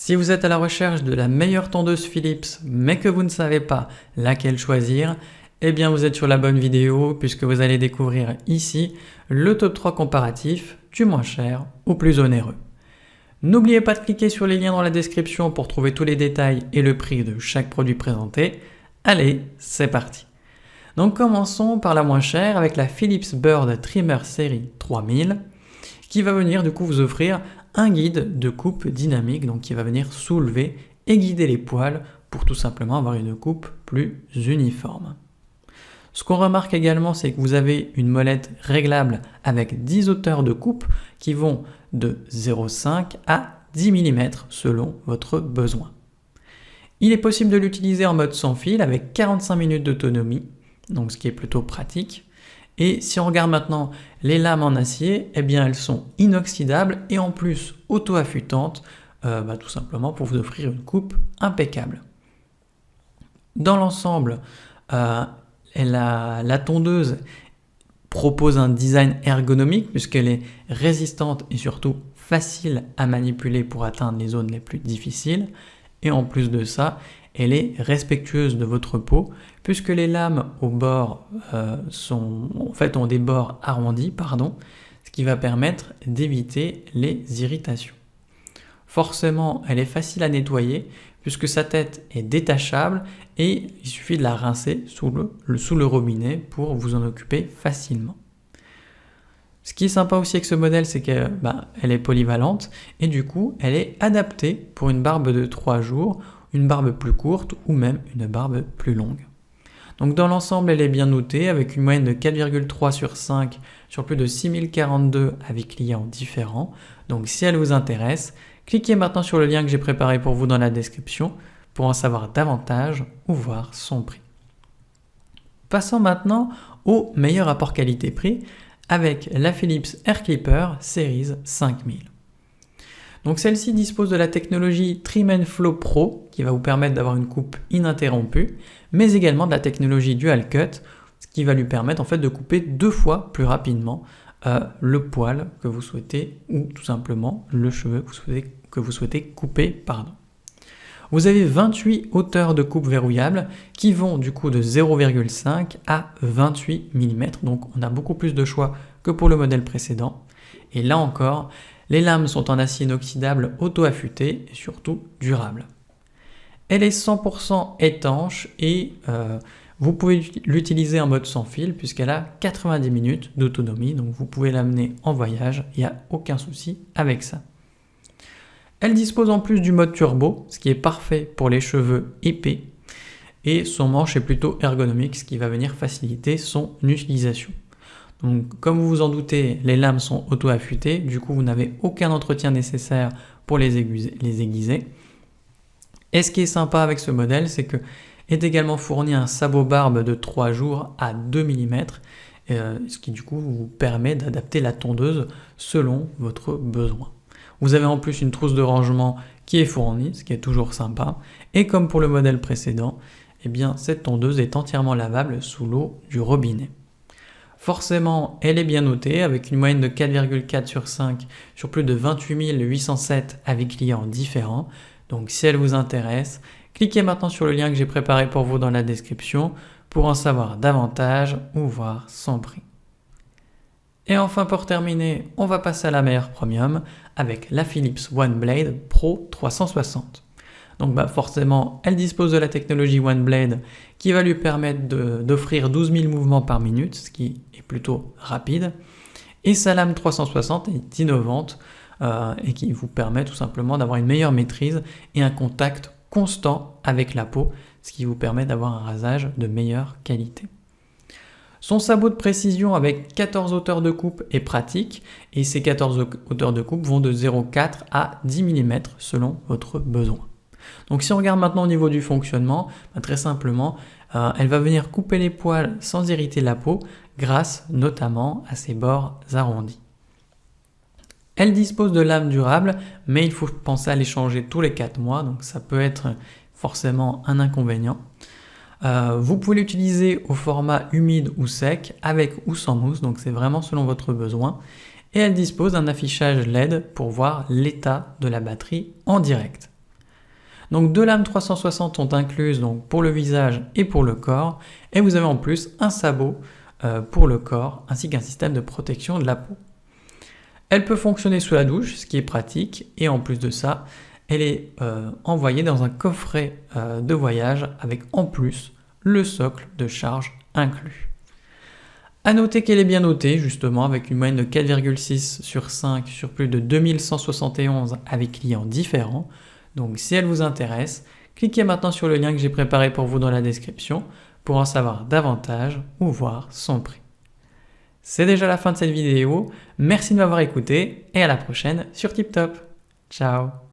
Si vous êtes à la recherche de la meilleure tondeuse Philips, mais que vous ne savez pas laquelle choisir, eh bien vous êtes sur la bonne vidéo puisque vous allez découvrir ici le top 3 comparatif du moins cher au plus onéreux. N'oubliez pas de cliquer sur les liens dans la description pour trouver tous les détails et le prix de chaque produit présenté. Allez, c'est parti. Donc commençons par la moins chère avec la Philips Bird Trimmer Série 3000 qui va venir du coup vous offrir un guide de coupe dynamique, donc qui va venir soulever et guider les poils pour tout simplement avoir une coupe plus uniforme. Ce qu'on remarque également, c'est que vous avez une molette réglable avec 10 hauteurs de coupe qui vont de 0,5 à 10 mm selon votre besoin. Il est possible de l'utiliser en mode sans fil avec 45 minutes d'autonomie, donc ce qui est plutôt pratique. Et si on regarde maintenant les lames en acier, eh bien elles sont inoxydables et en plus auto-affûtantes, tout simplement pour vous offrir une coupe impeccable. Dans l'ensemble, la tondeuse propose un design ergonomique puisqu'elle est résistante et surtout facile à manipuler pour atteindre les zones les plus difficiles. Et en plus de ça, elle est respectueuse de votre peau puisque les lames au bord ont des bords arrondis, ce qui va permettre d'éviter les irritations. Forcément, elle est facile à nettoyer puisque sa tête est détachable et il suffit de la rincer sous le robinet pour vous en occuper facilement. Ce qui est sympa aussi avec ce modèle, c'est qu'elle est polyvalente et du coup, elle est adaptée pour une barbe de 3 jours, une barbe plus courte ou même une barbe plus longue. Donc dans l'ensemble, elle est bien notée avec une moyenne de 4,3 sur 5 sur plus de 6042 avis clients différents. Donc si elle vous intéresse, cliquez maintenant sur le lien que j'ai préparé pour vous dans la description pour en savoir davantage ou voir son prix. Passons maintenant au meilleur rapport qualité-prix avec la Philips Air Clipper Series 5000. Donc celle-ci dispose de la technologie Trim & Flow Pro qui va vous permettre d'avoir une coupe ininterrompue, mais également de la technologie Dual Cut, ce qui va lui permettre en fait de couper 2 fois plus rapidement le poil que vous souhaitez ou tout simplement le cheveu que vous souhaitez couper. Vous avez 28 hauteurs de coupe verrouillables qui vont du coup de 0,5 à 28 mm, donc on a beaucoup plus de choix que pour le modèle précédent. Et là encore, les lames sont en acier inoxydable auto-affûté et surtout durable. Elle est 100% étanche et vous pouvez l'utiliser en mode sans fil puisqu'elle a 90 minutes d'autonomie, donc vous pouvez l'amener en voyage, il n'y a aucun souci avec ça. Elle dispose en plus du mode turbo, ce qui est parfait pour les cheveux épais, et son manche est plutôt ergonomique, ce qui va venir faciliter son utilisation. Donc comme vous vous en doutez, les lames sont auto-affûtées, du coup vous n'avez aucun entretien nécessaire pour les aiguiser. Et ce qui est sympa avec ce modèle, c'est que est également fourni un sabot barbe de 3 jours à 2 mm, ce qui du coup vous permet d'adapter la tondeuse selon votre besoin. Vous avez en plus une trousse de rangement qui est fournie, ce qui est toujours sympa. Et comme pour le modèle précédent, eh bien, cette tondeuse est entièrement lavable sous l'eau du robinet. Forcément, elle est bien notée avec une moyenne de 4,4 sur 5 sur plus de 28 807 avis clients différents. Donc si elle vous intéresse, cliquez maintenant sur le lien que j'ai préparé pour vous dans la description pour en savoir davantage ou voir son prix. Et enfin pour terminer, on va passer à la meilleure premium avec la Philips OneBlade Pro 360. Donc forcément, elle dispose de la technologie OneBlade qui va lui permettre d'offrir 12 000 mouvements par minute, ce qui est plutôt rapide. Et sa lame 360 est innovante et qui vous permet tout simplement d'avoir une meilleure maîtrise et un contact constant avec la peau, ce qui vous permet d'avoir un rasage de meilleure qualité. Son sabot de précision avec 14 hauteurs de coupe est pratique et ces 14 hauteurs de coupe vont de 0,4 à 10 mm selon votre besoin. Donc si on regarde maintenant au niveau du fonctionnement, très simplement, elle va venir couper les poils sans irriter la peau grâce notamment à ses bords arrondis. Elle dispose de lames durables, mais il faut penser à les changer tous les 4 mois, donc ça peut être forcément un inconvénient. Vous pouvez l'utiliser au format humide ou sec, avec ou sans mousse, donc c'est vraiment selon votre besoin. Et elle dispose d'un affichage LED pour voir l'état de la batterie en direct. Donc 2 lames 360 sont incluses donc, pour le visage et pour le corps, et vous avez en plus un sabot pour le corps, ainsi qu'un système de protection de la peau. Elle peut fonctionner sous la douche, ce qui est pratique, et en plus de ça, elle est envoyée dans un coffret de voyage avec en plus le socle de charge inclus. A noter qu'elle est bien notée, justement, avec une moyenne de 4,6 sur 5 sur plus de 2171 avec clients différents. Donc si elle vous intéresse, cliquez maintenant sur le lien que j'ai préparé pour vous dans la description pour en savoir davantage ou voir son prix. C'est déjà la fin de cette vidéo, merci de m'avoir écouté et à la prochaine sur TipTop. Ciao.